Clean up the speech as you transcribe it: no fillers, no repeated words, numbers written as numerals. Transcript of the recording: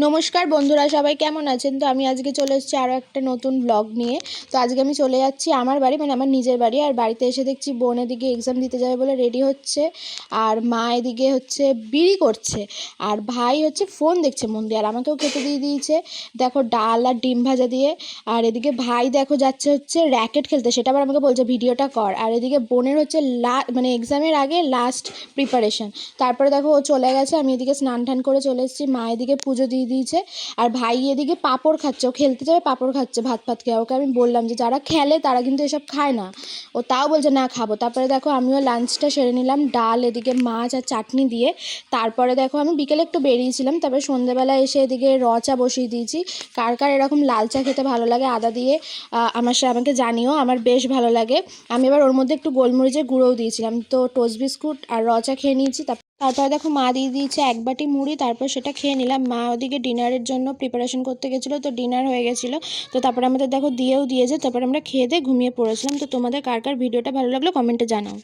নমস্কার বন্ধুরা, সবাই কেমন আছেন? তো আমি আজকে চলে এসেছি আরও একটা নতুন ব্লগ নিয়ে। তো আজকে আমি চলে যাচ্ছি আমার বাড়ি, মানে আমার নিজের বাড়ি। আর বাড়িতে এসে দেখছি বোন এদিকে এক্সাম দিতে যাবে বলে রেডি হচ্ছে, আর মা এদিকে হচ্ছে বিড়ি করছে, আর ভাই হচ্ছে ফোন দেখছে মন দিয়ে, আর আমাকেও খেতে দিয়ে দিয়েছে দেখো ডাল আর ডিম ভাজা দিয়ে। আর এদিকে ভাই দেখো যাচ্ছে হচ্ছে র্যাকেট খেলতে, সেটা আবার আমাকে বলছে ভিডিওটা কর। আর এদিকে বোনের হচ্ছে মানে এক্সামের আগে লাস্ট প্রিপারেশন। তারপরে দেখো ও চলে গেছে, আমি এদিকে স্নান টান করে চলে এসেছি, মা এদিকে পুজো দিয়ে দিয়েছে। আর ভাই এদিকে পাঁপড় খাচ্ছে, ও খেলতে যাবে পাঁপড় খাচ্ছে ভাত ফাত খেয়ে। ওকে আমি বললাম যে যারা খেলে তারা কিন্তু এসব খায় না, ও তাও বলছে না খাবো। তারপরে দেখো আমিও লাঞ্চটা সেরে নিলাম, ডাল এদিকে মাছ আর চাটনি দিয়ে। তারপরে দেখো আমি বিকেলে একটু বেরিয়েছিলাম, তারপরে সন্ধ্যেবেলা এসে এদিকে চা বসিয়ে দিয়েছি। কার কার এরকম লাল চা খেতে ভালো লাগে আদা দিয়ে আমাকে জানিও, আমার বেশ ভালো লাগে। আমি এবার ওর মধ্যে একটু গোলমরিচের গুঁড়োও দিয়েছিলাম। তো টোস্ট বিস্কুট আর চা খেয়ে নিয়েছি। তারপরে দেখো মা দিয়ে দিয়েছে এক বাটি মুড়ি, তারপর সেটা খেয়ে নিলাম। মা ওদিকে ডিনারের জন্য প্রিপারেশন করতে গেছিলো, তো ডিনার হয়ে গেছিলো। তো তারপরে আমাদের দেখো দিয়েও দিয়েছে, তারপরে আমরা খেয়ে দিয়ে ঘুমিয়ে পড়েছিলাম। তো তোমাদের কার কার ভিডিওটা ভালো লাগলো কমেন্টে জানাও।